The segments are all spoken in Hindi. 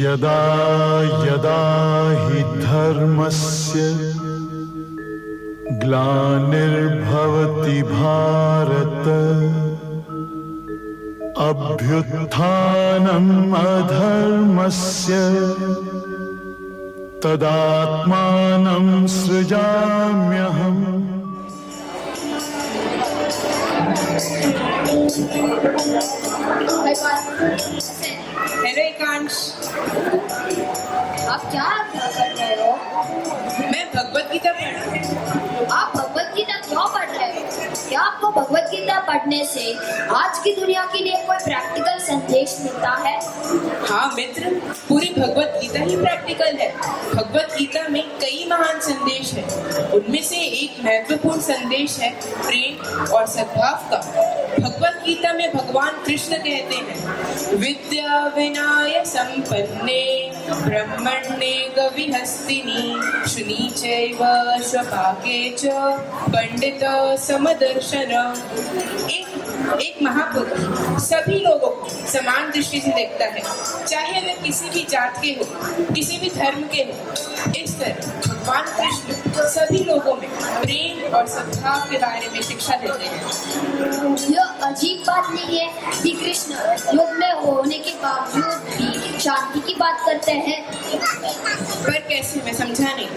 यदा यदा हि धर्मस्य ग्लानिर्भवति भारत अभ्युत्थानम् अधर्मस्य तदात्मानं सृजाम्यहम्। हेलो एकांश, आप क्या कर रहे हो? मैं भगवत गीता पढ़ रही हूँ। आप भगवत गीता क्यों पढ़ रहे हो? क्या आपको भगवत गीता पढ़ने से आज की दुनिया के लिए कोई प्रैक्टिकल संदेश मिलता है? हाँ मित्र, पूरी भगवत गीता ही प्रैक्टिकल है। भगवत गीता में कई महान संदेश है। उनमें से एक महत्वपूर्ण संदेश है प्रेम और सद्भाव का। भगवत गीता में भगवान कृष्ण कहते हैं, विद्या विनय संपन्ने ब्रह्मण्ये गविहस्तिनि शुनि चैव स्वभागे च पंडित समदर्शन। एक महापुरुष सभी लोगों को समान दृष्टि से देखता है, चाहे वे किसी भी जात के हो, किसी भी धर्म के हो। इस तरह भगवान कृष्ण सभी लोगों में प्रेम और सद्भाव के बारे में शिक्षा देते हैं। यह अजीब बात नहीं है कि कृष्ण युद्ध में होने के बावजूद भी शांति की बात करते हैं। पर कैसे, मैं समझा नहीं।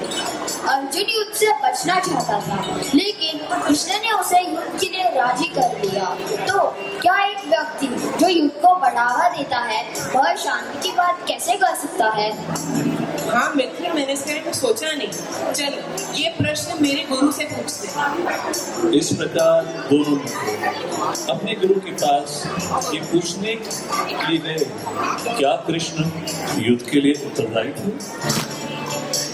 अर्जुन युद्ध से बचना चाहता था, लेकिन कृष्ण ने उसे युद्ध के लिए राजी कर लिया। तो क्या एक व्यक्ति जो युद्ध को बढ़ावा देता है वह शांति की बात कैसे कर सकता है? हाँ मित्र, मैंने इसके बारे में सोचा नहीं। चलो ये प्रश्न मेरे गुरु से पूछते हैं। इस प्रकार दोनों मित्र अपने गुरु के पास ये पूछने के लिए गए, क्या कृष्ण युद्ध के लिए उत्तरदायी थे?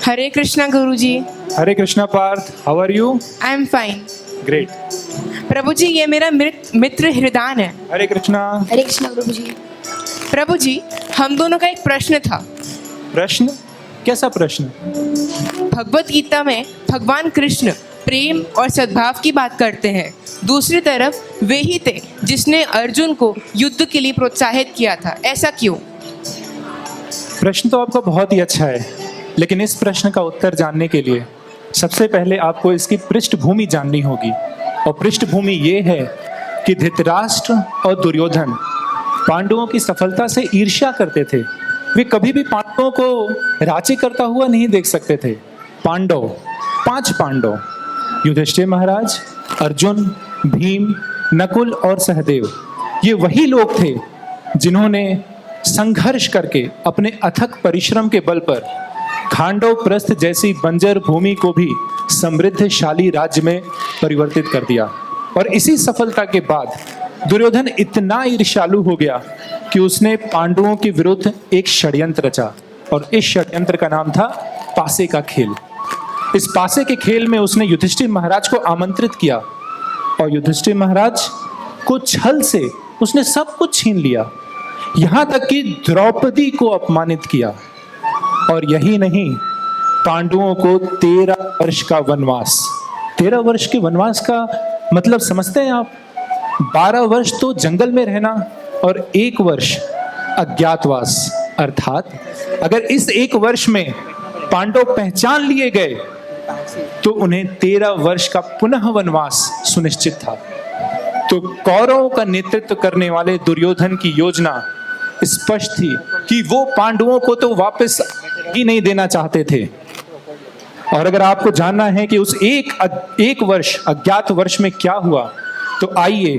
Hare Krishna Guruji. Hare Krishna Partha, how are you? I am fine. Great. Prabhu ji, ये मेरा मित्र हृदान है। हरे कृष्णा। हरे कृष्ण प्रभु जी। प्रभु जी, हम दोनों का एक प्रश्न था। प्रश्न? कैसा प्रश्न? भगवत गीता में भगवान कृष्ण प्रेम और सद्भाव की बात करते हैं। दूसरी तरफ वे ही थे जिसने अर्जुन को युद्ध के लिए प्रोत्साहित किया था, ऐसा क्यों? प्रश्न तो आपका बहुत ही अच्छा है, लेकिन इस प्रश्न का उत्तर जानने के लिए सबसे पहले आपको इसकी पृष्ठभूमि जाननी होगी। और पृष्ठभूमि ये है कि धृतराष्ट्र और दुर्योधन पांडवों की सफलता से ईर्ष्या करते थे। वे कभी भी पांडवों को राज्य करता हुआ नहीं देख सकते थे। पांडव, 5 पांडव, युधिष्ठिर महाराज, अर्जुन, भीम, नकुल और सहदेव, ये वही लोग थे जिन्होंने संघर्ष करके अपने अथक परिश्रम के बल पर खांडव प्रस्थ जैसी बंजर भूमि को भी समृद्धशाली राज्य में परिवर्तित कर दिया। और इसी सफलता के बाद दुर्योधन इतना ईर्ष्यालु हो गया कि उसने पांडवों के विरुद्ध एक षड्यंत्र रचा, और इस षड्यंत्र का नाम था पासे का खेल। इस पासे के खेल में उसने युधिष्ठिर महाराज को आमंत्रित किया, और युधिष्ठिर महाराज को छल से उसने सब कुछ छीन लिया, यहाँ तक कि द्रौपदी को अपमानित किया। और यही नहीं, पांडवों को 13 वर्ष का वनवास, 13 वर्ष के वनवास का मतलब समझते हैं आप? 12 वर्ष तो जंगल में रहना और 1 वर्ष अज्ञातवास। अर्थात अगर इस 1 वर्ष में पांडव पहचान लिए गए तो उन्हें 13 वर्ष का पुनः वनवास सुनिश्चित था। तो कौरवों का नेतृत्व करने वाले दुर्योधन की योजना स्पष्ट थी कि वो पांडवों को तो वापस ही नहीं देना चाहते थे। और अगर आपको जानना है कि उस एक वर्ष अज्ञात वर्ष में क्या हुआ, तो आइए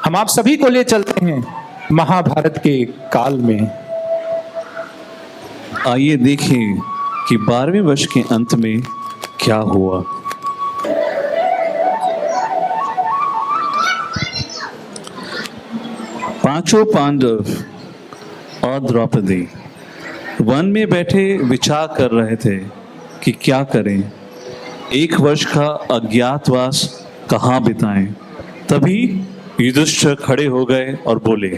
हम आप सभी को ले चलते हैं महाभारत के काल में। आइए देखें कि 12वें वर्ष के अंत में क्या हुआ। पांचों पांडव और द्रौपदी वन में बैठे विचार कर रहे थे कि क्या करें, 1 वर्ष का अज्ञातवास कहाँ बिताएं। तभी युधिष्ठिर खड़े हो गए और बोले,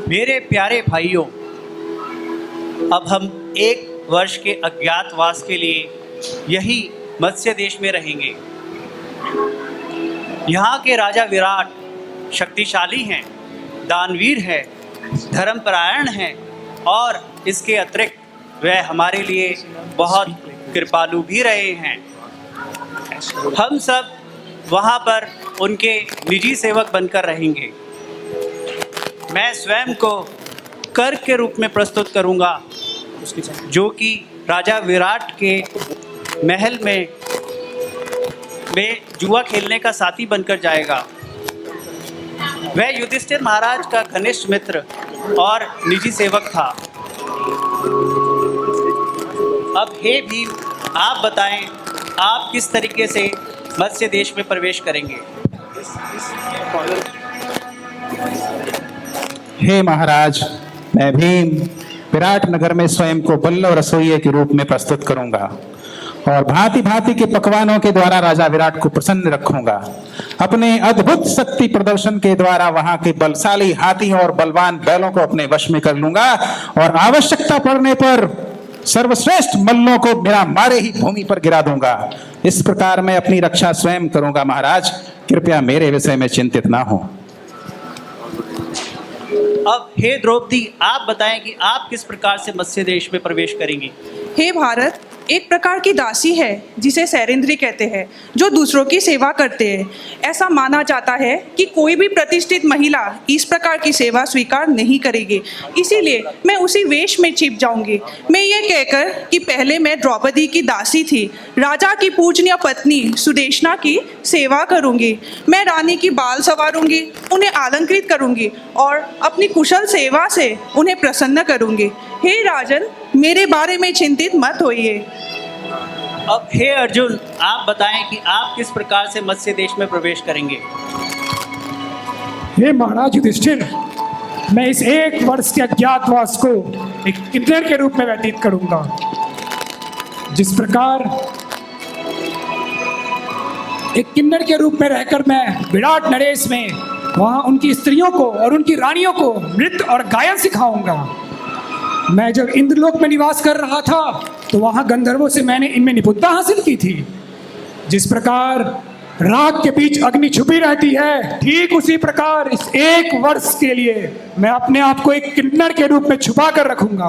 मेरे प्यारे भाइयों, अब हम 1 वर्ष के अज्ञातवास के लिए यही मत्स्य देश में रहेंगे। यहाँ के राजा विराट शक्तिशाली हैं, दानवीर हैं, धर्मपरायण हैं और इसके अतिरिक्त वह हमारे लिए बहुत कृपालु भी रहे हैं। हम सब वहाँ पर उनके निजी सेवक बनकर रहेंगे। मैं स्वयं को कर के रूप में प्रस्तुत करूँगा, जो कि राजा विराट के महल में जुआ खेलने का साथी बनकर जाएगा। वह युधिष्ठिर महाराज का घनिष्ठ मित्र और निजी सेवक था। अब हे भीम, आप बताएं, आप किस तरीके से मत्स्य देश में प्रवेश करेंगे? हे महाराज, मैं भीम विराट नगर में स्वयं को बल्लव रसोइये के रूप में प्रस्तुत करूंगा और भांति भांति के पकवानों के द्वारा राजा विराट को प्रसन्न रखूंगा। अपने अद्भुत शक्ति प्रदर्शन के द्वारा वहां के बलशाली हाथियों और बलवान बैलों को अपने वश में कर लूंगा और आवश्यकता पड़ने पर सर्वश्रेष्ठ मल्लों को बिना मारे ही भूमि पर गिरा दूंगा। इस प्रकार मैं अपनी रक्षा स्वयं करूंगा। महाराज, कृपया मेरे विषय में चिंतित ना हो। अब हे द्रौपदी, आप बताएं कि आप किस प्रकार से मत्स्य देश में प्रवेश करेंगी? हे भारत, एक प्रकार की दासी है जिसे सैरेंद्री कहते हैं, जो दूसरों की सेवा करते हैं। ऐसा माना जाता है कि कोई भी प्रतिष्ठित महिला इस प्रकार की सेवा स्वीकार नहीं करेगी, इसीलिए मैं उसी वेश में छिप जाऊंगी। मैं ये कहकर कि पहले मैं द्रौपदी की दासी थी, राजा की पूजनीय पत्नी सुदेशना की सेवा करूंगी। मैं रानी की बाल संवारूंगी, उन्हें अलंकृत करूंगी और अपनी कुशल सेवा से उन्हें प्रसन्न करूंगी। हे राजन, मेरे बारे में चिंतित मत होइए। अब हे अर्जुन, आप बताएं कि आप किस प्रकार से मत्स्य देश में प्रवेश करेंगे? हे महाराज युधिष्ठिर, मैं इस 1 वर्ष के अज्ञातवास को एक किन्नर के रूप में व्यतीत करूंगा। जिस प्रकार एक किन्नर के रूप में रहकर मैं विराट नरेश में वहाँ उनकी स्त्रियों को और उनकी रानियों को नृत्य और गायन सिखाऊंगा। मैं जब इंद्रलोक में निवास कर रहा था तो वहाँ गंधर्वों से मैंने इनमें निपुणता हासिल की थी। जिस प्रकार राख के बीच अग्नि छुपी रहती है, ठीक उसी प्रकार इस 1 वर्ष के लिए मैं अपने आप को एक किन्नर के रूप में छुपा कर रखूंगा।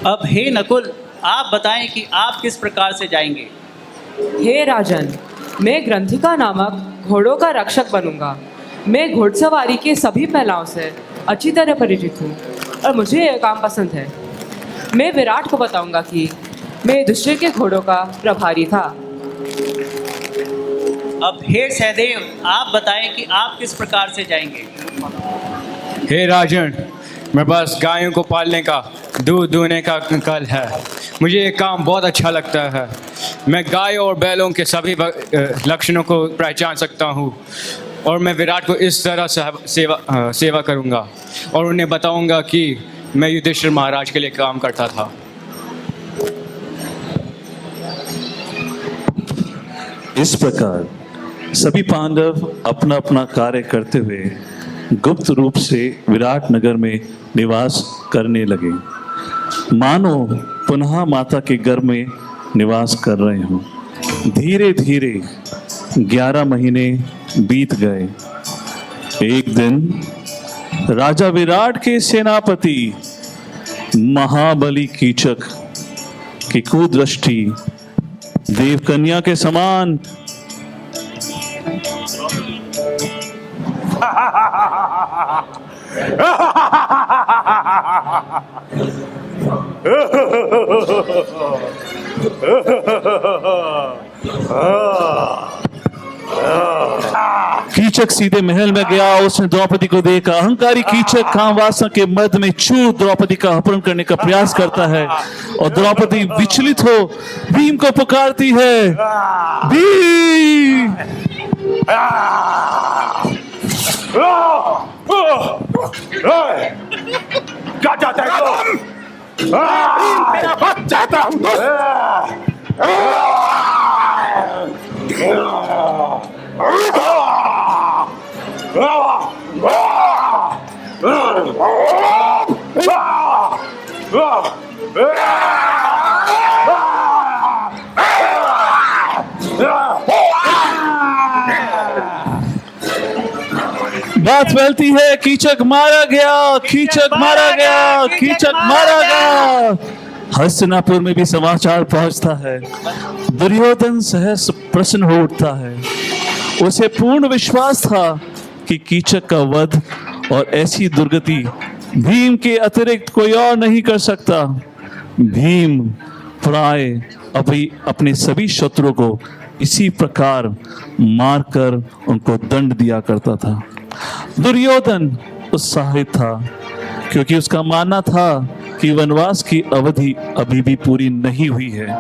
अब हे नकुल, आप बताएं कि आप किस प्रकार से जाएंगे? हे राजन, मैं ग्रंथिका नामक घोड़ों का रक्षक बनूंगा। मैं घुड़सवारी के सभी पहलाओं से अच्छी तरह परिचित हूँ और मुझे यह काम पसंद है। मैं विराट को बताऊंगा कि मैं युधिष्ठिर के घोड़ों का प्रभारी था। अब हे सहदेव, आप बताएं कि आप किस प्रकार से जाएंगे? हे राजन, मेरे पास गायों को पालने का, दूध दूहने का कल है। मुझे ये काम बहुत अच्छा लगता है। मैं गाय और बैलों के सभी लक्षणों को पहचान सकता हूँ और मैं विराट को इस तरह सेवा करूँगा और उन्हें बताऊँगा कि मैं युधिष्ठिर महाराज के लिए काम करता था। इस प्रकार सभी पांडव अपना अपना कार्य करते हुए गुप्त रूप से विराट नगर में निवास करने लगे, मानो पुनः माता के गर्भ में निवास कर रहे हों। धीरे धीरे 11 महीने बीत गए। एक दिन राजा विराट के सेनापति महाबली कीचक की कुदृष्टि देवकन्या के समान कीचक सीधे महल में गया। उसने द्रौपदी को देखा। अहंकारी कीचक कामवासना के मद में चूर द्रौपदी का अपहरण करने का प्रयास करता है और द्रौपदी विचलित हो भीम को पुकारती है, भीम! क्या चाहता है तुम? मेरा वक्त चाहता हूं। बात फैलती है, कीचक मारा गया, कीचक मारा गया, कीचक मारा गया। हस्तिनापुर में भी समाचार पहुंचता है। दुर्योधन सहस प्रसन्न हो उठता है। उसे पूर्ण विश्वास था कि कीचक का वध और ऐसी दुर्गति भीम के अतिरिक्त कोई और नहीं कर सकता। भीम प्राय अभी अपने सभी शत्रुओं को इसी प्रकार मारकर उनको दंड दिया करता था। दुर्योधन उत्साहित था क्योंकि उसका मानना था कि वनवास की अवधि अभी भी पूरी नहीं हुई है,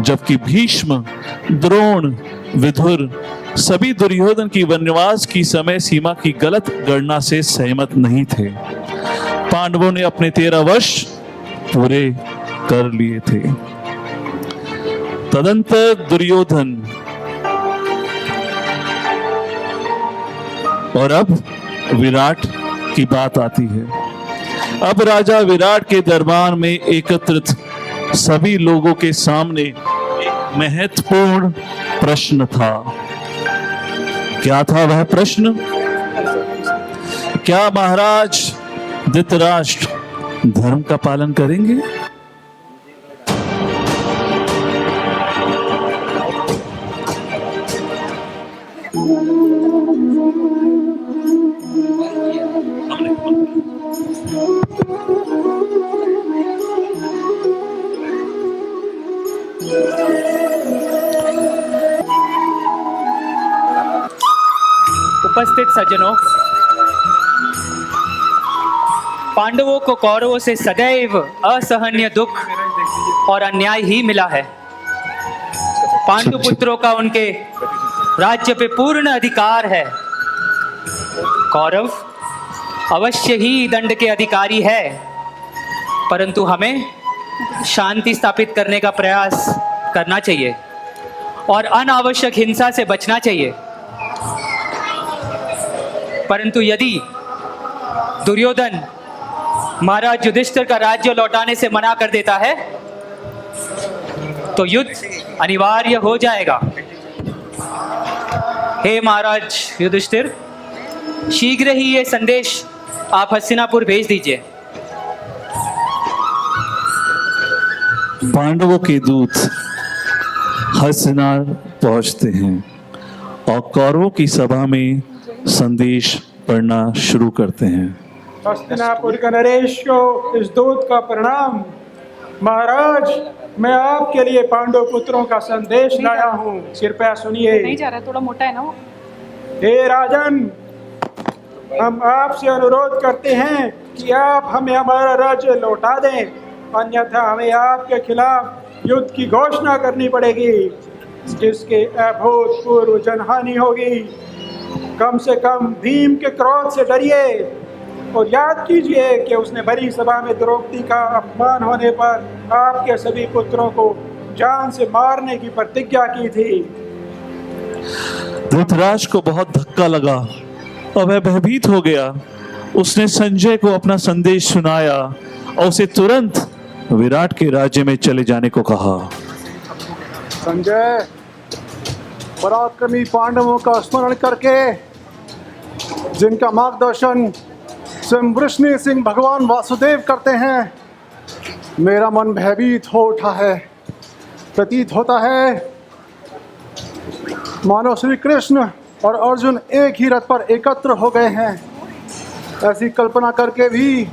जबकि भीष्म, द्रोण, विदुर सभी दुर्योधन की वनवास की समय सीमा की गलत गणना से सहमत नहीं थे। पांडवों ने अपने 13 वर्ष पूरे कर लिए थे। तदंतर दुर्योधन और अब विराट की बात आती है। अब राजा विराट के दरबार में एकत्रित सभी लोगों के सामने एक महत्वपूर्ण प्रश्न था। क्या था वह प्रश्न? क्या महाराज धृतराष्ट्र धर्म का पालन करेंगे? उपस्थित सज्जनों, पांडवों को कौरवों से सदैव असहनीय दुख और अन्याय ही मिला है। पांडु पुत्रों का उनके राज्य पे पूर्ण अधिकार है। कौरव अवश्य ही दंड के अधिकारी है, परंतु हमें शांति स्थापित करने का प्रयास करना चाहिए और अनावश्यक हिंसा से बचना चाहिए। परंतु यदि दुर्योधन महाराज युधिष्ठिर का राज्य लौटाने से मना कर देता है तो युद्ध अनिवार्य हो जाएगा। हे महाराज युधिष्ठिर, शीघ्र ही ये संदेश आप हस्तिनापुर भेज दीजिए। पांडवों के दूत हस्तिनापुर पहुंचते हैं और कौरवों की सभा में संदेश पढ़ना शुरू करते हैं। हस्तिनापुर का नरेश को इस दूत का प्रणाम। महाराज, मैं आपके लिए पांडव पुत्रों का संदेश लाया हूँ, कृपया सुनिए। नहीं जा रहा, थोड़ा मोटा है ना वो। हे राजन, हम आपसे अनुरोध करते हैं कि आप हमें हमारा राज्य लौटा दें, अन्यथा हमें आपके खिलाफ युद्ध की घोषणा करनी पड़ेगी, जिसके अभूतपूर्व जनहानि होगी। कम से कम भीम के क्रोध से डरिए और याद कीजिए कि उसने भरी सभा में द्रौपदी का अपमान होने पर आपके सभी पुत्रों को जान से मारने की प्रतिज्ञा की थी। धृतराष्ट्र को बहुत धक्का लगा और वह भयभीत हो गया। उसने संजय को अपना संदेश सुनाया और उसे तुरंत विराट के राज्य में चले जाने को कहा। संजय, पराक्रमी पांडवों का स्मरण करके, जिनका मार्गदर्शन स्वयं वृष्णि सिंह भगवान वासुदेव करते हैं, मेरा मन भयभीत हो उठा है। प्रतीत होता है मानो श्री कृष्ण और अर्जुन एक ही रथ पर एकत्र हो गए हैं। ऐसी कल्पना करके भी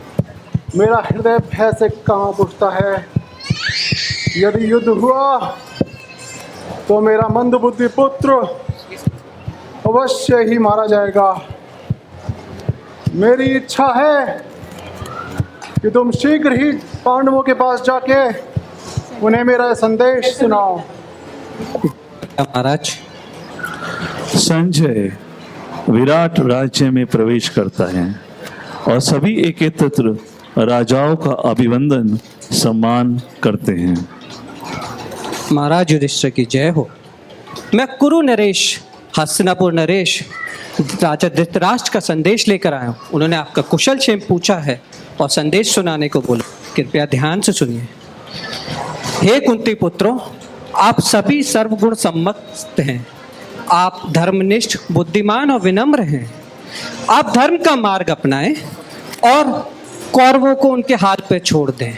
मेरा हृदय भय से कांप उठता है। यदि युद्ध हुआ तो मेरा मंदबुद्धि पुत्र अवश्य ही मारा जाएगा। मेरी इच्छा है कि तुम शीघ्र ही पांडवों के पास जाके उन्हें मेरा संदेश सुनाओ। महाराज, संजय विराट राज्य में प्रवेश करता है और सभी एकत्र राजाओं का अभिवंदन सम्मान करते हैं। महाराज युधिष्ठिर की जय हो। मैं कुरु नरेश, हस्तिनापुर नरेश राजा धृतराष्ट्र का संदेश लेकर आया हूँ। उन्होंने आपका कुशल क्षेम पूछा है और संदेश सुनाने को बोला। कृपया ध्यान से सुनिए। हे कुंती पुत्रों, आप सभी सर्वगुण सम्मत हैं। आप धर्मनिष्ठ, बुद्धिमान और विनम्र हैं। आप धर्म का मार्ग अपनाएं और कौरवों को उनके हाथ पे छोड़ दें।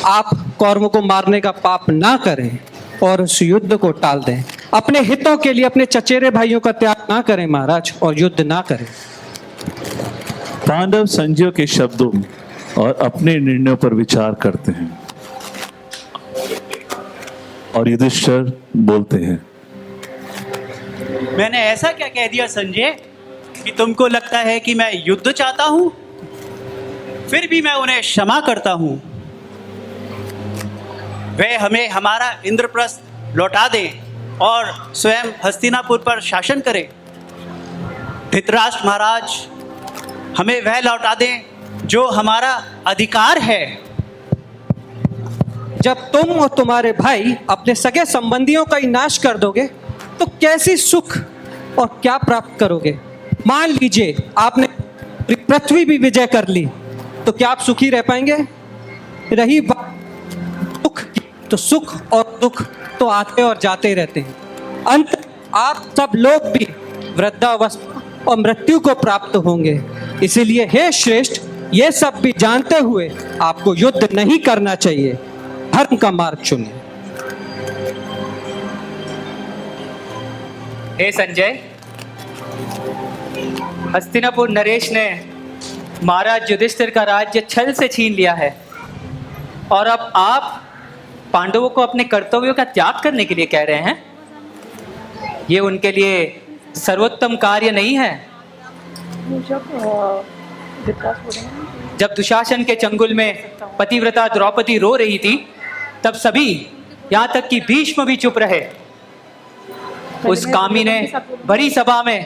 आप कौरवों को मारने का पाप ना करें और उस युद्ध को टाल दें। अपने हितों के लिए अपने चचेरे भाइयों का त्याग ना करें महाराज, और युद्ध ना करें। पांडव संजय के शब्दों और अपने निर्णयों पर विचार करते हैं और युधिष्ठिर बोलते हैं, मैंने ऐसा क्या कह दिया संजय कि तुमको लगता है कि मैं युद्ध चाहता हूं? फिर भी मैं उन्हें क्षमा करता हूं। वे हमें हमारा इंद्रप्रस्थ लौटा दें और स्वयं हस्तिनापुर पर शासन करें। धृतराष्ट्र महाराज, हमें वह लौटा दें जो हमारा अधिकार है। जब तुम और तुम्हारे भाई अपने सगे संबंधियों का ही नाश कर दोगे तो कैसी सुख और क्या प्राप्त करोगे? मान लीजिए आपने पृथ्वी भी विजय कर ली, तो क्या आप सुखी रह पाएंगे? रही बात दुख की, तो सुख और दुख तो आते और जाते रहते हैं। अंत आप सब लोग भी वृद्धावस्था और मृत्यु को प्राप्त होंगे। इसीलिए हे श्रेष्ठ, ये सब भी जानते हुए आपको युद्ध नहीं करना चाहिए, धर्म का मार्ग चुनिए। हे संजय, हस्तिनापुर नरेश ने महाराज युधिष्ठिर का राज्य छल से छीन लिया है और अब आप पांडवों को अपने कर्तव्यों का त्याग करने के लिए कह रहे हैं। ये उनके लिए सर्वोत्तम कार्य नहीं है। जब दुशासन के चंगुल में पतिव्रता द्रौपदी रो रही थी, तब सभी, यहाँ तक कि भीष्म भी चुप रहे। उस कामी ने बड़ी सभा में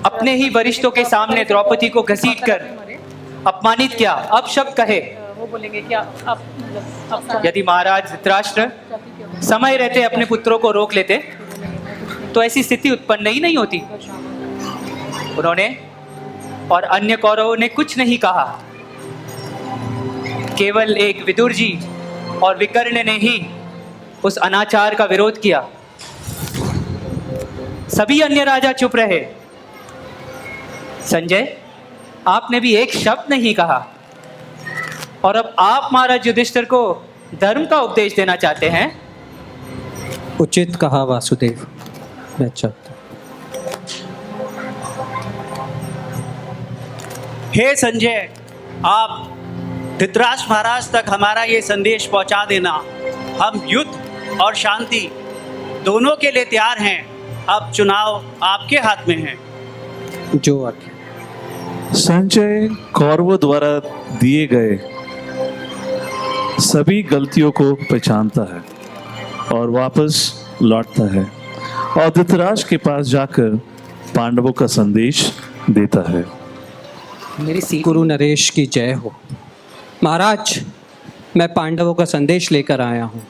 अपने ही वरिष्ठों के सामने द्रौपदी को घसीटकर अपमानित किया। अब शब्द कहे, यदि महाराज धृतराष्ट्र समय रहते अपने पुत्रों को रोक लेते तो ऐसी स्थिति उत्पन्न ही नहीं होती। उन्होंने और अन्य कौरवों ने कुछ नहीं कहा, केवल एक विदुर जी और विकर्ण ने ही उस अनाचार का विरोध किया। सभी अन्य राजा चुप रहे। संजय, आपने भी एक शब्द नहीं कहा और अब आप महाराज युधिष्ठिर को धर्म का उपदेश देना चाहते हैं। उचित कहा वासुदेव, मैं चाहता। हे संजय, आप धृतराष्ट्र महाराज तक हमारा ये संदेश पहुंचा देना। हम युद्ध और शांति दोनों के लिए तैयार हैं। अब चुनाव आपके हाथ में है। जो आज्ञा। संजय कौरवों द्वारा दिए गए सभी गलतियों को पहचानता है और वापस लौटता है और धृतराष्ट्र के पास जाकर पांडवों का संदेश देता है। मेरी गुरु नरेश की जय हो। महाराज, मैं पांडवों का संदेश लेकर आया हूँ।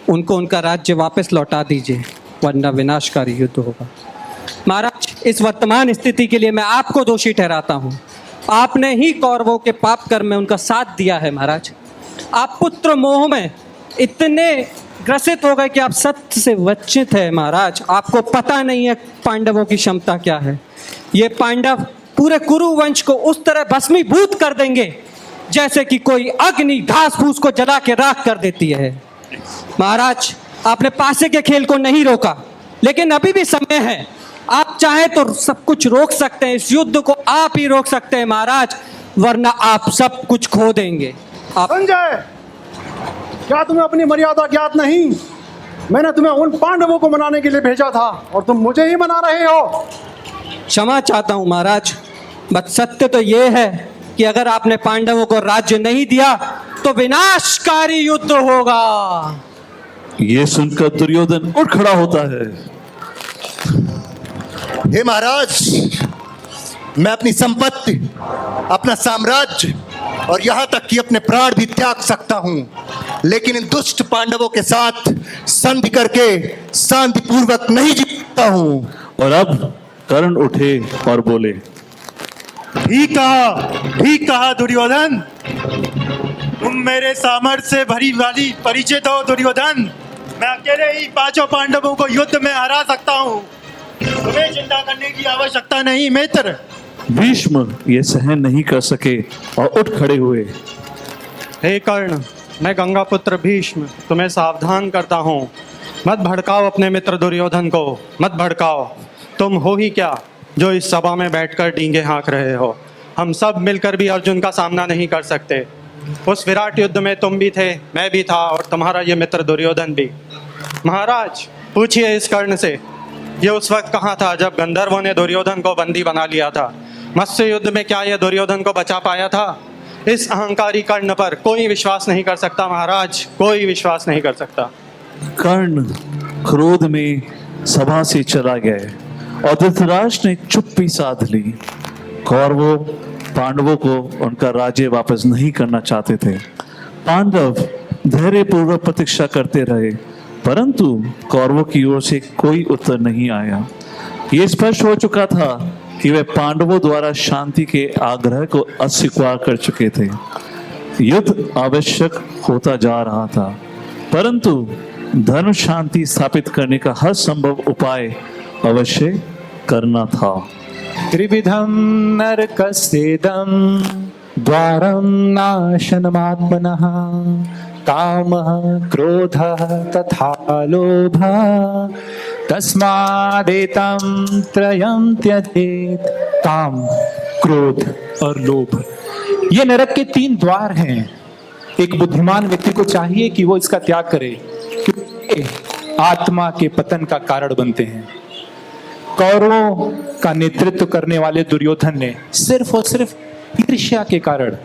उनको उनका राज्य वापस लौटा दीजिए, वरना विनाशकारी युद्ध होगा। महाराज, इस वर्तमान स्थिति के लिए मैं आपको दोषी ठहराता हूँ। आपने ही कौरवों के पाप कर्म में उनका साथ दिया है। महाराज, आप पुत्र मोह में इतने ग्रसित हो गए कि आप सत्य से वंचित है। महाराज, आपको पता नहीं है पांडवों की क्षमता क्या है। ये पांडव पूरे कुरु वंश को उस तरह भस्मीभूत कर देंगे जैसे कि कोई अग्नि घास फूस को जला के राख कर देती है। महाराज, आपने पासे के खेल को नहीं रोका, लेकिन अभी भी समय है। आप चाहे तो सब कुछ रोक सकते हैं। इस युद्ध को आप ही रोक सकते हैं महाराज, वरना आप सब कुछ खो देंगे। संजय, क्या तुम्हें अपनी मर्यादा ज्ञात नहीं? मैंने तुम्हें उन पांडवों को मनाने के लिए भेजा था और तुम मुझे ही मना रहे हो। क्षमा चाहता हूं महाराज, बस सत्य तो ये है कि अगर आपने पांडवों को राज्य नहीं दिया तो विनाशकारी युद्ध होगा। ये सुनकर दुर्योधन उठ खड़ा होता है। हे महाराज, मैं अपनी संपत्ति, अपना साम्राज्य और यहाँ तक कि अपने प्राण भी त्याग सकता हूँ, लेकिन इन दुष्ट पांडवों के साथ संधि करके शांतिपूर्वक नहीं जीत सकता हूँ। और अब कर्ण उठे और बोले, ठीक कहा दुर्योधन। तुम मेरे सामर्थ्य से भरी वाली परिचित हो दुर्योधन। मैं अकेले ही पांचों पांडवों को युद्ध में हरा सकता हूँ। तुम्हें चिंता करने की आवश्यकता नहीं मित्र। भीष्म ये सहन नहीं कर सके और उठ खड़े हुए। हे कर्ण, मैं गंगापुत्र भीष्म तुम्हें सावधान करता हूँ, मत भड़काओ अपने मित्र दुर्योधन को, मत भड़काओ। तुम हो ही क्या जो इस सभा में बैठकर डींगे हाँक रहे हो? हम सब मिलकर भी अर्जुन का सामना नहीं कर सकते। उस विराट युद्ध में तुम भी थे, मैं भी था, और तुम्हारा ये मित्र दुर्योधन भी। महाराज, पूछिए इस कर्ण से, ये उस वक्त कहाँ था जब गंधर्वों ने दुर्योधन को बंदी बना लिया था? मत्स्य युद्ध में क्या यह दुर्योधन को बचा पाया था? इस अहंकारी कर्ण पर कोई विश्वास नहीं कर सकता महाराज, कोई विश्वास नहीं कर सकता। कर्ण क्रोध में सभा से चला गया और धृतराष्ट्र ने चुप्पी साध ली। कौरवों पांडवों को उनका राज्य वापस नहीं करना चाहते थे। पांडव धैर्यपूर्वक प्रतीक्षा करते रहे, परंतु कौरवों की ओर से कोई उत्तर नहीं आया। ये स्पष्ट हो चुका था कि वे पांडवों द्वारा शांति के आग्रह को अस्वीकार कर चुके थे। युद्ध आवश्यक होता जा रहा था, परंतु धर्म शांति स्थापित करने का हर संभव उपाय अवश्य करना था। त्रिविधम नरकस्येदं द्वारं नाशनमात्मनः कामः क्रोधः तथा लोभः तस्मादेतं त्रयं त्यजेत। काम, क्रोध और लोभ, ये नरक के 3 द्वार हैं। एक बुद्धिमान व्यक्ति को चाहिए कि वो इसका त्याग करे, क्योंकि आत्मा के पतन का कारण बनते हैं। कौरवों का नेतृत्व करने वाले दुर्योधन ने सिर्फ और सिर्फ ईर्ष्या के कारण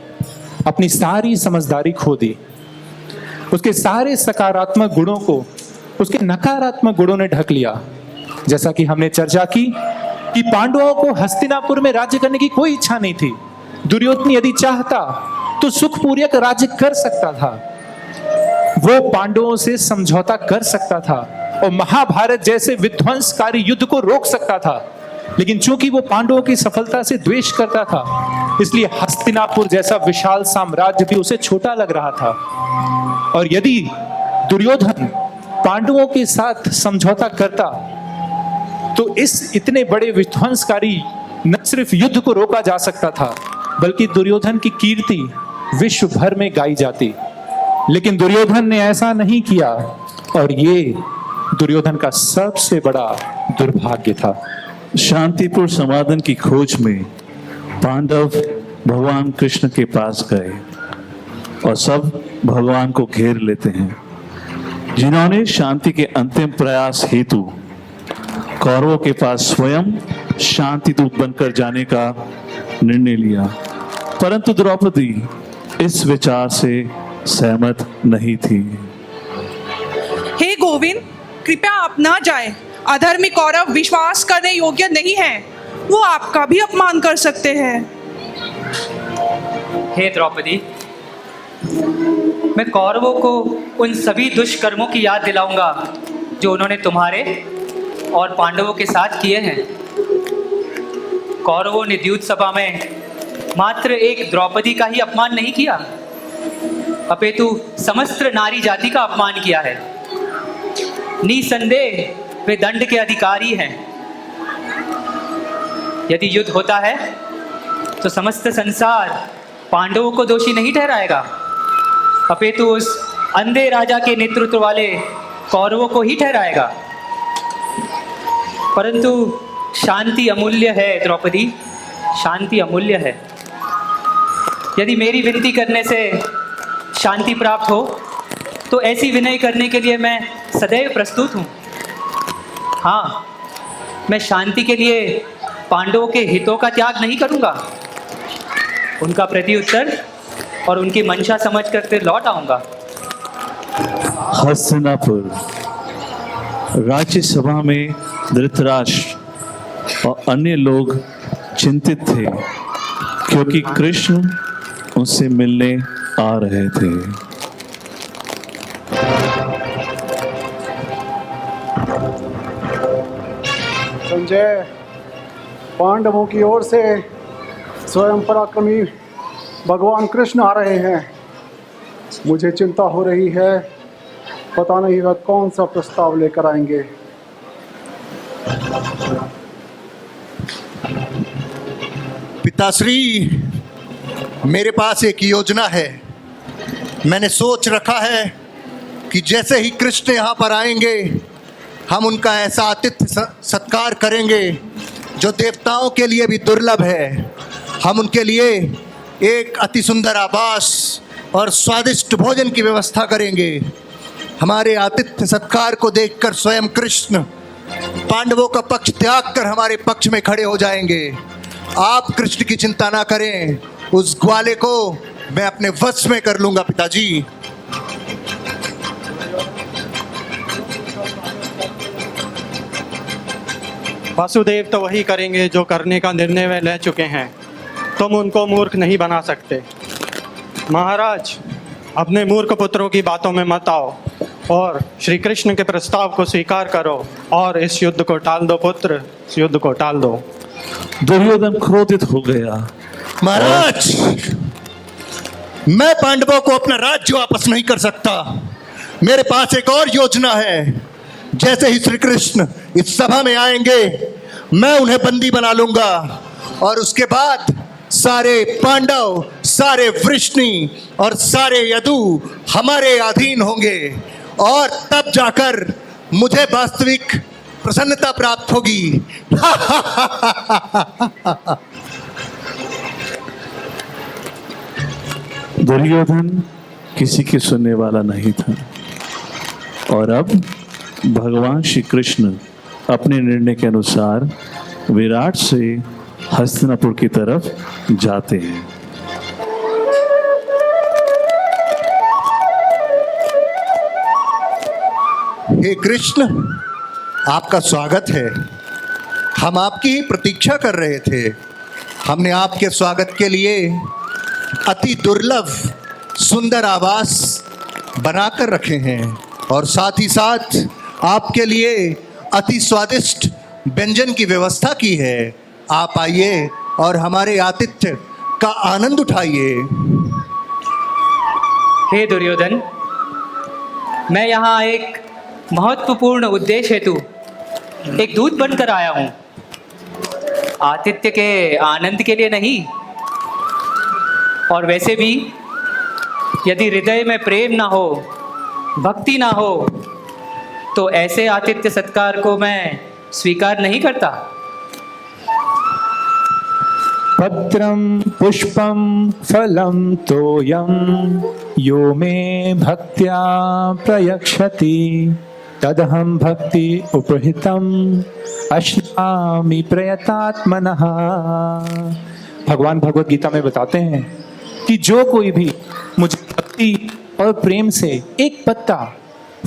अपनी सारी समझदारी खो दी। उसके सारे सकारात्मक गुणों को उसके नकारात्मक गुणों ने ढक लिया। जैसा कि हमने चर्चा की कि पांडवों को हस्तिनापुर में राज्य करने की कोई इच्छा नहीं थी। दुर्योधन यदि चाहता तो सुखपूर्वक राज्य कर सकता था, वो पांडवों से समझौता कर सकता था और महाभारत जैसे विध्वंसकारी युद्ध को रोक सकता था। लेकिन चूंकि वो पांडवों की सफलता से द्वेष करता था, इसलिए हस्तिनापुर जैसा विशाल साम्राज्य भी उसे छोटा लग रहा था। और यदि दुर्योधन पांडवों के साथ समझौता करता तो इस इतने बड़े विध्वंसकारी न सिर्फ युद्ध को रोका जा सकता था, बल्कि दुर्योधन की कीर्ति विश्व भर में गाई जाती। लेकिन दुर्योधन ने ऐसा नहीं किया और ये दुर्योधन का सबसे बड़ा दुर्भाग्य था। शांतिपुर समाधान की खोज में पांडव भगवान कृष्ण के पास गए और सब भगवान को घेर लेते हैं, जिन्होंने शांति के अंतिम प्रयास हेतु कौरवों के पास स्वयं शांति दूत बनकर जाने का निर्णय लिया। परंतु द्रौपदी इस विचार से सहमत नहीं थी। हे गोविंद, कृपया आप न जाएं। अधर्मी कौरव विश्वास करने योग्य नहीं है, वो आपका भी अपमान कर सकते हैं। हे द्रौपदी, मैं कौरवों को उन सभी दुष्कर्मों की याद दिलाऊंगा जो उन्होंने तुम्हारे और पांडवों के साथ किए हैं। कौरवों ने द्यूत सभा में मात्र एक द्रौपदी का ही अपमान नहीं किया, अपितु समस्त नारी जाति का अपमान किया है। निसंदेह वे दंड के अधिकारी हैं। यदि युद्ध होता है तो समस्त संसार पांडवों को दोषी नहीं ठहराएगा, अपितु उस अंधे राजा के नेतृत्व वाले कौरवों को ही ठहराएगा। परंतु शांति अमूल्य है द्रौपदी, शांति अमूल्य है। यदि मेरी विनती करने से शांति प्राप्त हो तो ऐसी विनय करने के लिए मैं सदैव प्रस्तुत हूँ। हाँ, मैं शांति के लिए पांडवों के हितों का त्याग नहीं करूँगा। उनका प्रत्युत्तर और उनकी मंशा समझकर फिर लौट आऊँगा। हस्तिनापुर राज्यसभा में धृतराष्ट्र और अन्य लोग चिंतित थे, क्योंकि कृष्ण उनसे मिलने आ रहे थे। संजय, पांडवों की ओर से स्वयं पराक्रमी भगवान कृष्ण आ रहे हैं। मुझे चिंता हो रही है, पता नहीं वह कौन सा प्रस्ताव लेकर आएंगे। पिताश्री, मेरे पास एक योजना है। मैंने सोच रखा है कि जैसे ही कृष्ण यहाँ पर आएंगे, हम उनका ऐसा आतिथ्य सत्कार करेंगे जो देवताओं के लिए भी दुर्लभ है। हम उनके लिए एक अति सुंदर आवास और स्वादिष्ट भोजन की व्यवस्था करेंगे। हमारे आतिथ्य सत्कार को देखकर स्वयं कृष्ण पांडवों का पक्ष त्याग कर हमारे पक्ष में खड़े हो जाएंगे। आप कृष्ण की चिंता ना करें, उस ग्वाले को मैं अपने वश में कर लूंगा पिताजी। वासुदेव तो वही करेंगे जो करने का निर्णय वे ले चुके हैं। तुम उनको मूर्ख नहीं बना सकते। महाराज, अपने मूर्ख पुत्रों की बातों में मत आओ और श्री कृष्ण के प्रस्ताव को स्वीकार करो और इस युद्ध को टाल दो पुत्र, इस युद्ध को टाल दो। दुर्योधन क्रोधित हो गया। महाराज, मैं पांडवों को अपना राज्य वापस नहीं कर सकता। मेरे पास एक और योजना है। जैसे ही श्री कृष्ण इस सभा में आएंगे, मैं उन्हें बंदी बना लूंगा और उसके बाद सारे पांडव, सारे वृष्णि और सारे यदु हमारे अधीन होंगे और तब जाकर मुझे वास्तविक प्रसन्नता प्राप्त होगी। दुर्योधन किसी की सुनने वाला नहीं था और अब भगवान श्री कृष्ण अपने निर्णय के अनुसार विराट से हस्तिनापुर की तरफ जाते हैं। हे कृष्ण, आपका स्वागत है। हम आपकी ही प्रतीक्षा कर रहे थे। हमने आपके स्वागत के लिए अति दुर्लभ सुंदर आवास बनाकर रखे हैं और साथ ही साथ आपके लिए अति स्वादिष्ट व्यंजन की व्यवस्था की है। आप आइए और हमारे आतिथ्य का आनंद उठाइए। हे दुर्योधन, मैं यहाँ एक महत्वपूर्ण उद्देश्य हेतु एक दूत बनकर आया हूँ। आतिथ्य के आनंद के लिए नहीं। और वैसे भी यदि हृदय में प्रेम ना हो, भक्ति ना हो, तो ऐसे आतिथ्य सत्कार को मैं स्वीकार नहीं करता। पत्रम पुष्पम फलम तोयम यो मे भक्त्या प्रयक्षति तदहम भक्ति उपहितम अश्नामि प्रयतात्मनः। भगवान भगवत गीता में बताते हैं कि जो कोई भी मुझे भक्ति और प्रेम से एक पत्ता,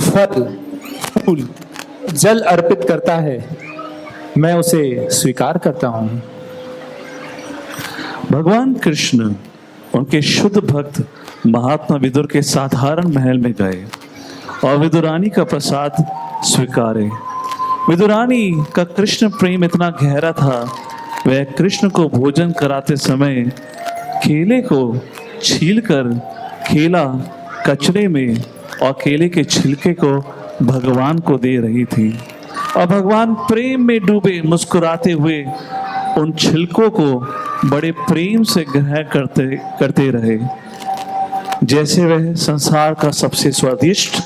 फल, फूल, जल अर्पित करता है, मैं उसे स्वीकार करता हूं। भगवान कृष्ण उनके शुद्ध भक्त महात्मा विदुर के साधारण महल में गए और विदुरानी का प्रसाद स्वीकारे। विदुरानी का कृष्ण प्रेम इतना गहरा था, वह कृष्ण को भोजन कराते समय केले को छीलकर केला कचरे में और केले के छिलके को भगवान को दे रही थी और भगवान प्रेम में डूबे मुस्कुराते हुए उन छिलकों को बड़े प्रेम से ग्रहण करते रहे, जैसे वह संसार का सबसे स्वादिष्ट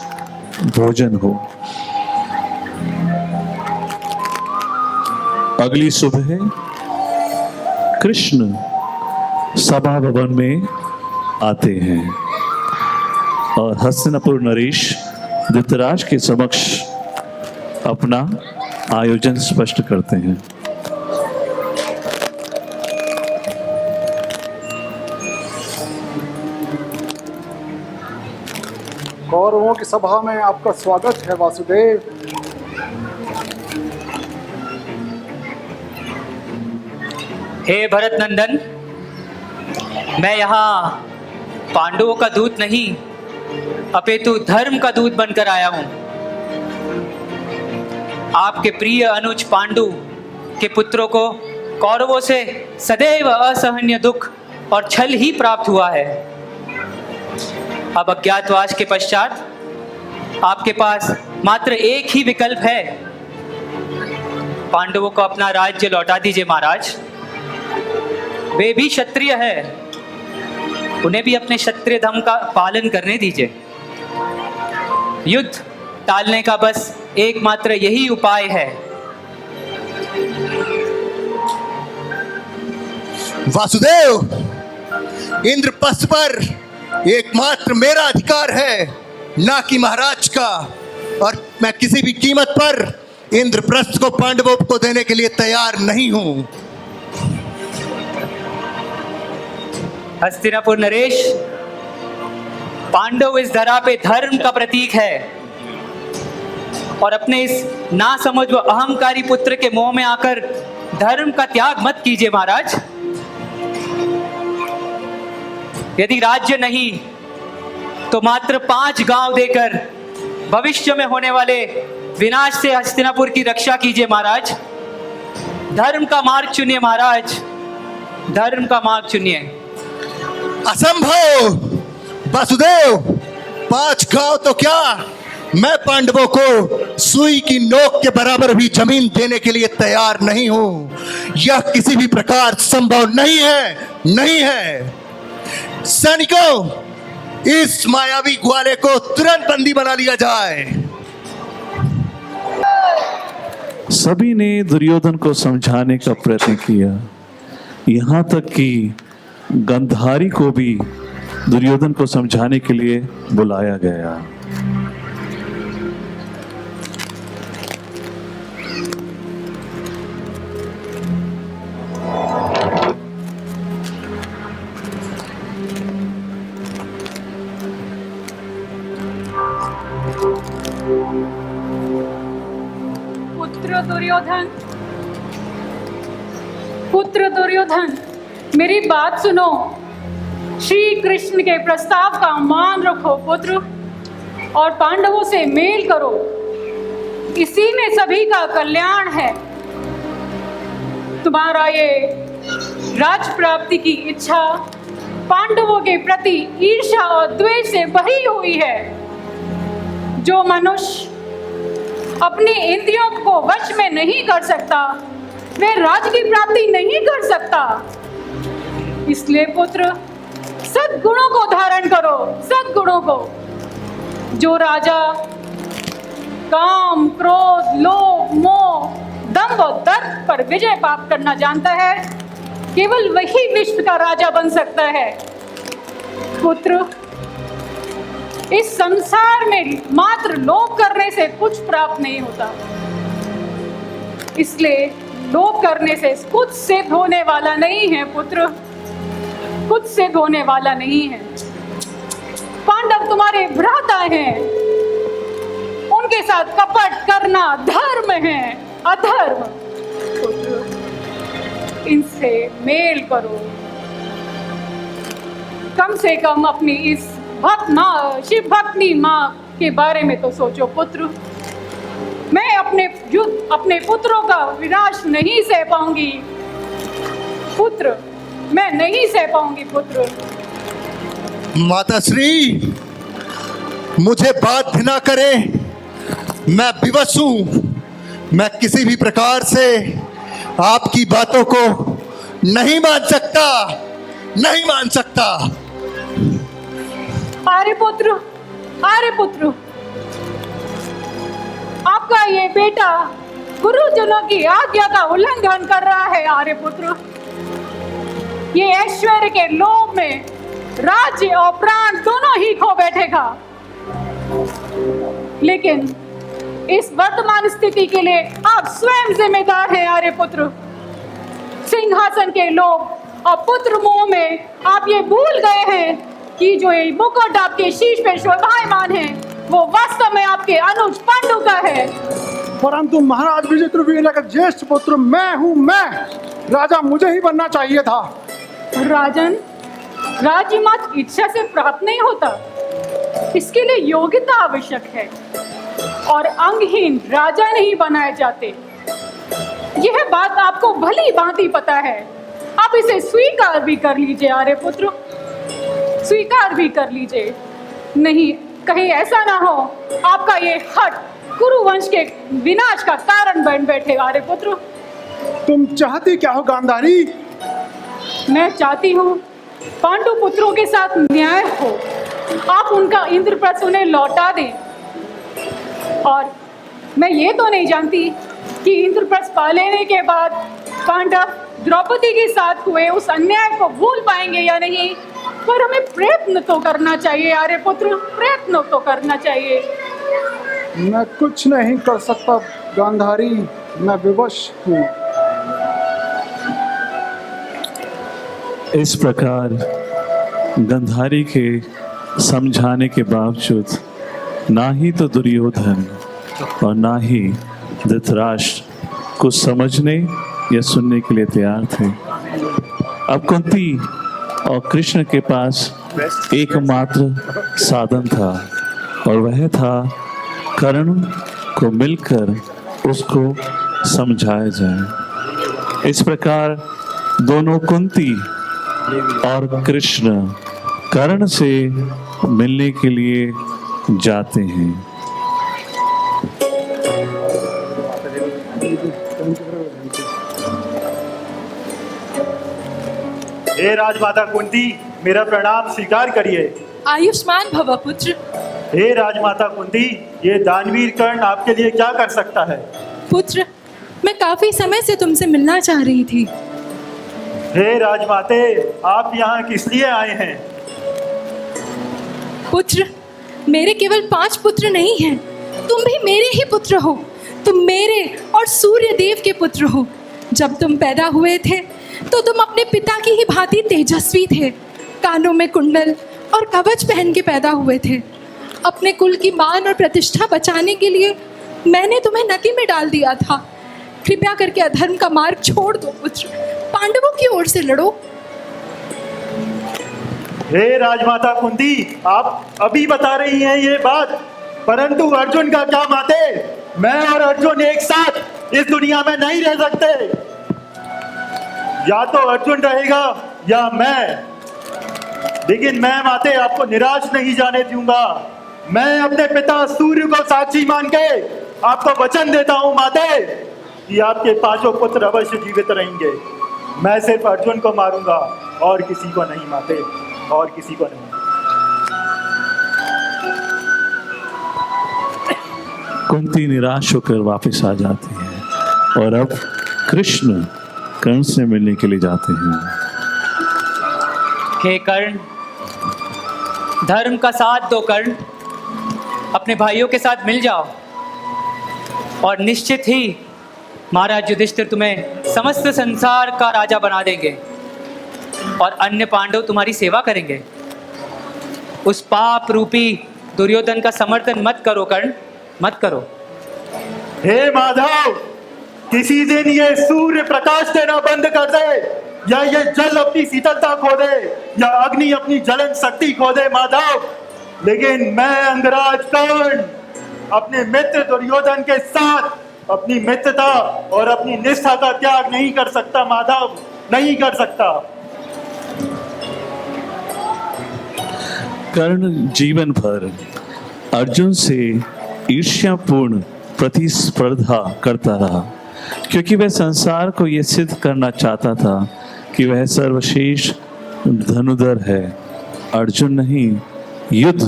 भोजन हो। अगली सुबह कृष्ण सभा भवन में आते हैं और हस्तिनापुर नरेश धृतराज के समक्ष अपना आयोजन स्पष्ट करते हैं। कौरवों की सभा में आपका स्वागत है वासुदेव। हे भरत नंदन, मैं यहाँ पांडवों का दूत नहीं अपितु धर्म का दूत बनकर आया हूँ। आपके प्रिय अनुज पांडु के पुत्रों को कौरवों से सदैव असहनीय दुख और छल ही प्राप्त हुआ है। अब अज्ञातवास के पश्चात आपके पास मात्र एक ही विकल्प है। पांडवों को अपना राज्य लौटा दीजिए महाराज। वे भी क्षत्रिय है, उन्हें भी अपने क्षत्रिय धर्म का पालन करने दीजिए। युद्ध टालने का बस एकमात्र यही उपाय है। वासुदेव, इंद्रप्रस्थ पर एकमात्र मेरा अधिकार है, ना कि महाराज का, और मैं किसी भी कीमत पर इंद्रप्रस्थ को पांडवों को देने के लिए तैयार नहीं हूं। हस्तिनापुर नरेश, पांडव इस धरा पे धर्म का प्रतीक है, और अपने इस नासमझ व अहंकारी पुत्र के मोह में आकर धर्म का त्याग मत कीजिए महाराज। यदि राज्य नहीं तो मात्र 5 गांव देकर भविष्य में होने वाले विनाश से हस्तिनापुर की रक्षा कीजिए महाराज। धर्म का मार्ग चुनिए महाराज, धर्म का मार्ग चुनिए। असंभव वासुदेव, 5 गांव तो क्या, मैं पांडवों को सुई की नोक के बराबर भी जमीन देने के लिए तैयार नहीं हूं। यह किसी भी प्रकार संभव नहीं है, नहीं है। सैनिकों, इस मायावी ग्वाले को तुरंत बंदी बना लिया जाए। सभी ने दुर्योधन को समझाने का प्रयत्न किया, यहाँ तक कि गंधारी को भी दुर्योधन को समझाने के लिए बुलाया गया। पुत्र दुर्योधन, मेरी बात सुनो। श्री कृष्ण के प्रस्ताव का मान रखो पुत्र, और पांडवों से मेल करो। इसी में सभी का कल्याण है। तुम्हारा ये राज प्राप्ति की इच्छा पांडवों के प्रति ईर्ष्या और द्वेष से भरी हुई है। जो मनुष्य अपनी इंद्रियों को वश में नहीं कर सकता, वह राज की प्राप्ति नहीं कर सकता। इसलिए पुत्र, सद्गुणों को धारण करो, सद्गुणों को। जो राजा काम, क्रोध, लोभ, मोह, दंभ और दर्प पर विजय प्राप्त करना जानता है, केवल वही विश्व का राजा बन सकता है। पुत्र, इस संसार में मात्र लोभ करने से कुछ प्राप्त नहीं होता। इसलिए लोभ करने से कुछ सिद्ध होने वाला नहीं है पुत्र, कुछ सिद्ध होने वाला नहीं है। पांडव तुम्हारे भ्राता हैं, उनके साथ कपट करना धर्म है, अधर्म। पुत्र, इनसे मेल करो। कम से कम अपनी इस भक्त माँ, शिव भक्ति माँ के बारे में तो सोचो पुत्र। मैं अपने पुत्रों का विनाश नहीं सह पाऊंगी पुत्र, मैं नहीं सह पाऊंगी पुत्र। माताश्री, मुझे बाध्य ना करें, मैं विवश हूं। मैं किसी भी प्रकार से आपकी बातों को नहीं मान सकता, नहीं मान सकता। आर्यपुत्र, आर्यपुत्र, आपका ये बेटा गुरुजनों की आज्ञा का उल्लंघन कर रहा है। आर्यपुत्र, ये ऐश्वर्य के लोभ में राज्य और प्राण दोनों ही खो बैठेगा। लेकिन इस वर्तमान स्थिति के लिए आप स्वयं जिम्मेदार हैं। आर्यपुत्र, सिंहासन के लोभ और पुत्र मोह में आप ये भूल गए हैं कि जो ये मुकुट आपके शीश पे शोभायमान है, वो वास्तव में आपके अनुज पांडु का है। परंतु महाराज विजित्र का ज्येष्ठ पुत्र मैं हूँ, मैं राजा मुझे ही बनना चाहिए था। राजन, राज्य मात्र इच्छा से प्राप्त नहीं होता, इसके लिए योग्यता आवश्यक है, और अंगहीन राजा नहीं बनाए जाते। यह बात आपको भली भांति पता है। आप इसे स्वीकार भी कर लीजिए आर्यपुत्र, स्वीकार भी कर लीजिए। नहीं, कहीं ऐसा ना हो आपका ये हट कुरुवंश के विनाश का कारण बन बैठे। आर्यपुत्र, तुम चाहती क्या हो गांधारी? मैं चाहती हूँ पांडु पुत्रों के साथ न्याय हो। आप उनका इंद्रप्रस्थ उन्हें लौटा दें। और मैं ये तो नहीं जानती कि इंद्रप्रस्थ पा लेने के बाद पांडव द्रौपदी के साथ हुए उस अन्याय को भूल पाएंगे या नहीं, पर हमें प्रयत्न तो करना चाहिए। आर्यपुत्र, प्रयत्न तो करना चाहिए। मैं कुछ नहीं कर सकता गांधारी, मैं विवश हूँ। इस प्रकार गंधारी के समझाने के बावजूद ना ही तो दुर्योधन और ना ही धृतराष्ट्र कुछ समझने या सुनने के लिए तैयार थे। अब कुंती और कृष्ण के पास एकमात्र साधन था और वह था कर्ण को मिलकर उसको समझाया जाए। इस प्रकार दोनों कुंती और कृष्ण कर्ण से मिलने के लिए जाते हैं। हे राजमाता कुंती, मेरा प्रणाम स्वीकार करिए। आयुष्मान भव पुत्र। हे राजमाता कुंती, ये दानवीर कर्ण आपके लिए क्या कर सकता है? पुत्र, मैं काफी समय से तुमसे मिलना चाह रही थी। हे राजमाते, आप यहाँ किस लिए आए हैं? पुत्र, मेरे केवल 5 पुत्र नहीं हैं, तुम भी मेरे ही पुत्र हो। तुम मेरे और सूर्य देव के पुत्र हो। जब तुम पैदा हुए थे तो तुम अपने पिता की ही भांति तेजस्वी थे। कानों में कुंडल और कवच पहन के पैदा हुए थे। अपने कुल की मान और प्रतिष्ठा बचाने के लिए मैंने तुम्हें नदी में डाल दिया था। कृपया करके अधर्म का मार्ग छोड़ दो पुत्र, पांडवों की ओर से लड़ो। हे राजमाता कुंती, आप अभी बता रही हैं ये बात, परंतु अर्जुन का क्या माते? मैं और अर्जुन एक साथ इस दुनिया में नहीं रह सकते। या तो अर्जुन रहेगा या मैं, लेकिन मैं माते आपको निराश नहीं जाने दूंगा। मैं अपने पिता सूर्य को साक्षी मान के आपको वचन देता हूँ माते कि आपके 5 पुत्र अवश्य जीवित रहेंगे। मैं सिर्फ अर्जुन को मारूंगा और किसी को नहीं माते, और किसी को नहीं। कुंती निराश होकर वापस आ जाती है और अब कृष्ण कर्ण से मिलने के लिए जाते हैं। हे कर्ण, धर्म का साथ दो कर्ण, अपने भाइयों के साथ मिल जाओ और निश्चित ही महाराज युधिष्ठिर तुम्हें समस्त संसार का राजा बना देंगे और अन्य पांडव तुम्हारी सेवा करेंगे। उस पाप रूपी दुर्योधन का समर्थन मत करो कर्ण, मत करो। हे माधव, किसी दिन ये सूर्य प्रकाश देना बंद कर दे, या ये जल अपनी शीतलता खो दे, या अग्नि अपनी जलन शक्ति खो दे माधव, लेकिन मैं अंगराज कर्ण अपने मित्र दुर्योधन के साथ अपनी मित्रता और अपनी निष्ठा का त्याग नहीं कर सकता माधव, नहीं कर सकता। कर्ण जीवन भर अर्जुन से ईर्ष्यापूर्ण प्रतिस्पर्धा करता रहा, क्योंकि वह संसार को यह सिद्ध करना चाहता था कि वह सर्वश्रेष्ठ धनुधर है। अर्जुन नहीं, युद्ध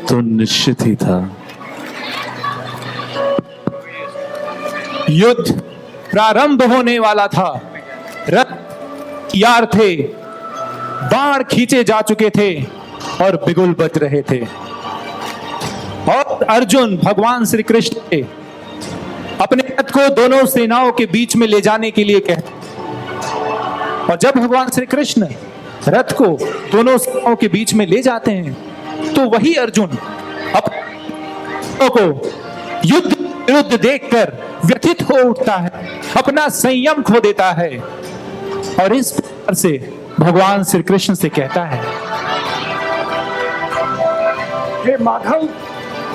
तो निश्चित ही था। युद्ध प्रारंभ होने वाला था। रथ तैयार थे, बाण खींचे जा चुके थे और बिगुल बज रहे थे। और अर्जुन भगवान श्री कृष्ण के अपने रथ को दोनों सेनाओं के बीच में ले जाने के लिए कहते, और जब भगवान श्री कृष्ण रथ को दोनों सेनाओं के बीच में ले जाते हैं तो वही अर्जुन अपने को युद्ध विरुद्ध देखकर व्यथित हो उठता है, अपना संयम खो देता है और इस प्रकार से भगवान श्री कृष्ण से कहता है, हे माधव,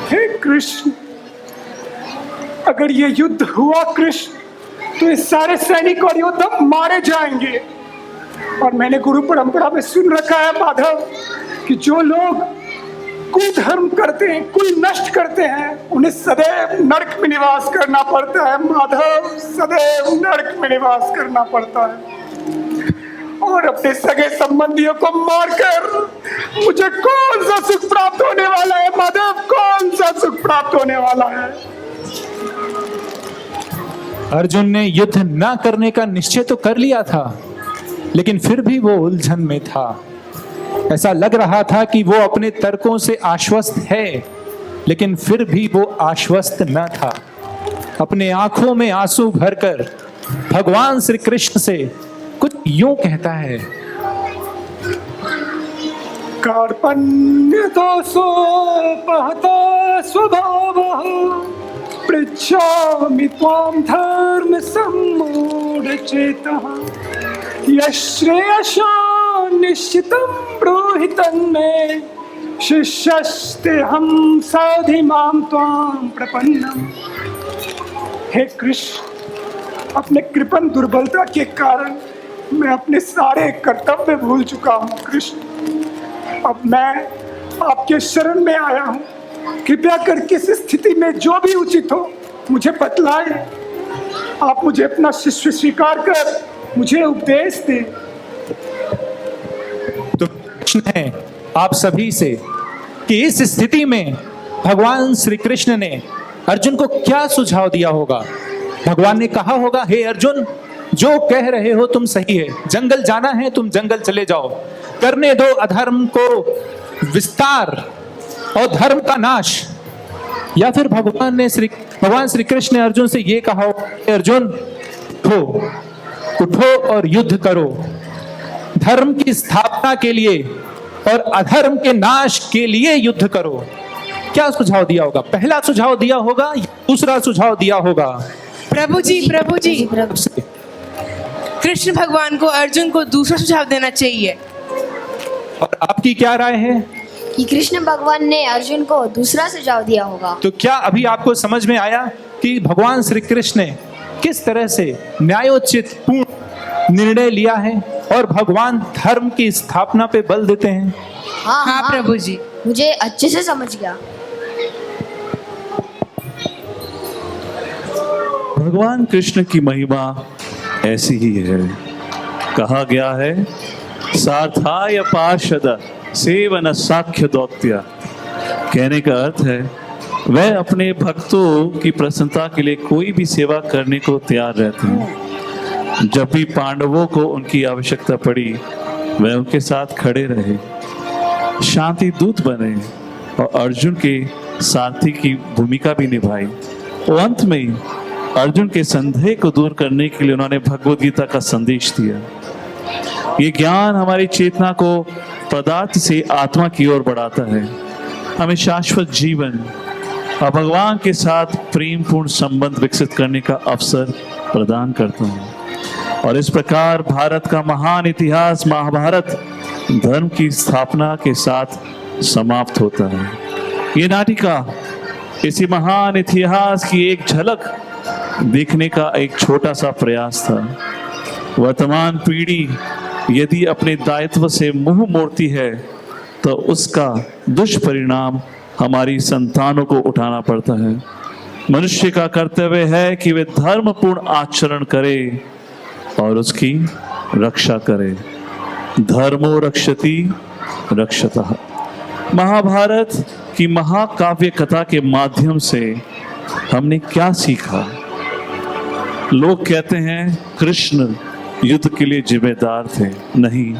हे कृष्ण, अगर ये युद्ध हुआ कृष्ण तो इस सारे सैनिक और योद्धा मारे जाएंगे। और मैंने गुरु परंपरा में सुन रखा है माधव कि जो लोग कुधर्म करते हैं, कुल नष्ट करते हैं, उन्हें सदैव नरक में निवास करना पड़ता है माधव, सदैव नरक में निवास करना पड़ता है। और अपने सगे संबंधियों को मारकर मुझे कौन सा सुख प्राप्त होने वाला है माधव, कौन सा सुख प्राप्त होने वाला है? अर्जुन ने युद्ध ना करने का निश्चय तो कर लिया था, लेकिन फिर भी वो उलझन में था। ऐसा लग रहा था कि वो अपने तर्कों से आश्वस्त है, लेकिन फिर भी वो आश्वस्त न था। अपने आंखों में आंसू भरकर भगवान श्री कृष्ण से कुछ यूं कहता है, कार्पण्य दोषोपहता स्वभावः पृच्छामि त्वां धर्म सम्मूढचेतः यश्रेयसा निश्चितं ब्रूहि तन्मे शिष्यस्तेऽहं साधि मां त्वां प्रपन्नम्। हे कृष्ण, अपने कृपण दुर्बलता के कारण मैं अपने सारे कर्तव्य भूल चुका हूँ। कृष्ण, अब मैं आपके शरण में आया हूँ। कृपया करके इस स्थिति में जो भी उचित हो मुझे बतलाएं। आप मुझे अपना शिष्य स्वीकार कर मुझे उपदेश दें। तो प्रश्न है आप सभी से कि इस स्थिति में भगवान श्री कृष्ण ने अर्जुन को क्या सुझाव दिया होगा। भगवान ने कहा होगा, हे अर्जुन, जो कह रहे हो तुम सही है, जंगल जाना है तुम जंगल चले जाओ, करने दो अधर्म को विस्तार और धर्म का नाश। या फिर भगवान श्री कृष्ण ने अर्जुन से ये कहा, अर्जुन उठो और युद्ध करो, धर्म की स्थापना के लिए और अधर्म के नाश के लिए युद्ध करो। क्या सुझाव दिया होगा? पहला सुझाव दिया होगा, दूसरा सुझाव दिया होगा? प्रभु जी कृष्ण भगवान को अर्जुन को दूसरा सुझाव देना चाहिए। और आपकी क्या राय है? कि कृष्ण भगवान ने अर्जुन को दूसरा सुझाव दिया होगा। तो क्या अभी आपको समझ में आया कि भगवान श्री कृष्ण ने किस तरह से न्यायोचित पूर्ण निर्णय लिया है और भगवान धर्म की स्थापना पे बल देते हैं? हाँ प्रभु जी, मुझे अच्छे से समझ गया। भगवान कृष्ण की महिमा ऐसी ही है। कहा गया है, सार्थाय पार्षद सेवन साख्य दौत्य। कहने का अर्थ है वह अपने भक्तों की प्रसन्नता के लिए कोई भी सेवा करने को तैयार रहते हैं। जब भी पांडवों को उनकी आवश्यकता पड़ी वह उनके साथ खड़े रहे, शांति दूत बने और अर्जुन के सारथी की भूमिका भी निभाई। और अंत में अर्जुन के संदेह को दूर करने के लिए उन्होंने भगवद गीता का संदेश दिया। ये ज्ञान हमारी चेतना को पदार्थ से आत्मा की ओर बढ़ाता है, हमें शाश्वत जीवन और भगवान के साथ प्रेम पूर्ण संबंध विकसित करने का अवसर प्रदान करता है। और इस प्रकार भारत का महान इतिहास महाभारत धर्म की स्थापना के साथ समाप्त होता है। ये नाटिका इसी महान इतिहास की एक झलक देखने का एक छोटा सा प्रयास था। वर्तमान पीढ़ी यदि अपने दायित्व से मुंह मोड़ती है तो उसका दुष्परिणाम हमारी संतानों को उठाना पड़ता है। मनुष्य का कर्तव्य है कि वे धर्मपूर्ण आचरण करे और उसकी रक्षा करे। धर्मो रक्षति रक्षतः। महाभारत की महाकाव्य कथा के माध्यम से हमने क्या सीखा? लोग कहते हैं कृष्ण युद्ध के लिए जिम्मेदार थे। नहीं,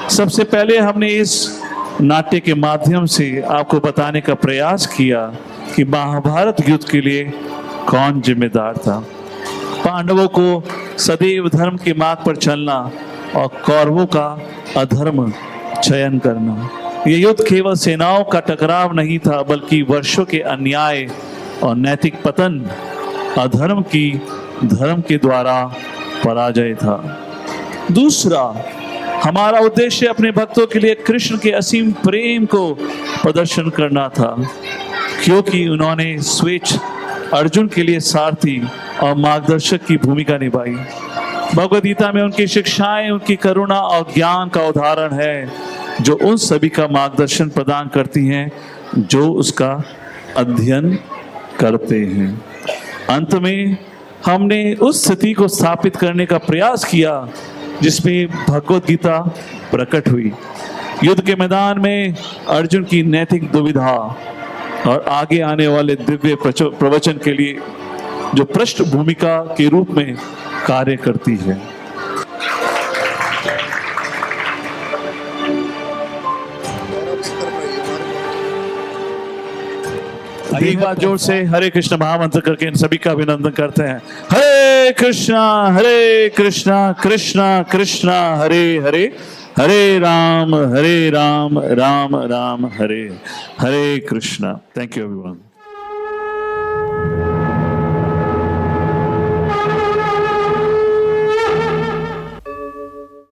सबसे पहले हमने इस नाट्य के माध्यम से आपको बताने का प्रयास किया कि महाभारत युद्ध के लिए कौन जिम्मेदार था। पांडवों को सदैव धर्म के मार्ग पर चलना और कौरवों का अधर्म चयन करना। यह युद्ध केवल सेनाओं का टकराव नहीं था, बल्कि वर्षों के अन्याय और नैतिक पतन, अधर्म की धर्म के द्वारा पराजय था। दूसरा, हमारा उद्देश्य अपने भक्तों के लिए कृष्ण के असीम प्रेम को प्रदर्शन करना था, क्योंकि उन्होंने स्वेच्छ अर्जुन के लिए सारथी और मार्गदर्शक की भूमिका निभाई। भगवद गीता में उनकी शिक्षाएं उनकी करुणा और ज्ञान का उदाहरण है, जो उन सभी का मार्गदर्शन प्रदान करती हैं जो उसका अध्ययन करते हैं। अंत में हमने उस स्थिति को स्थापित करने का प्रयास किया जिसमें भगवत गीता प्रकट हुई। युद्ध के मैदान में अर्जुन की नैतिक दुविधा और आगे आने वाले दिव्य प्रवचन के लिए जो पृष्ठभूमिका के रूप में कार्य करती है। एक बार जोर से हरे कृष्ण महामंत्र करके इन सभी का अभिनंदन करते हैं। Hare Krishna Krishna Krishna Hare Hare, Hare Ram Ram Ram Hare Hare Krishna. Thank you everyone.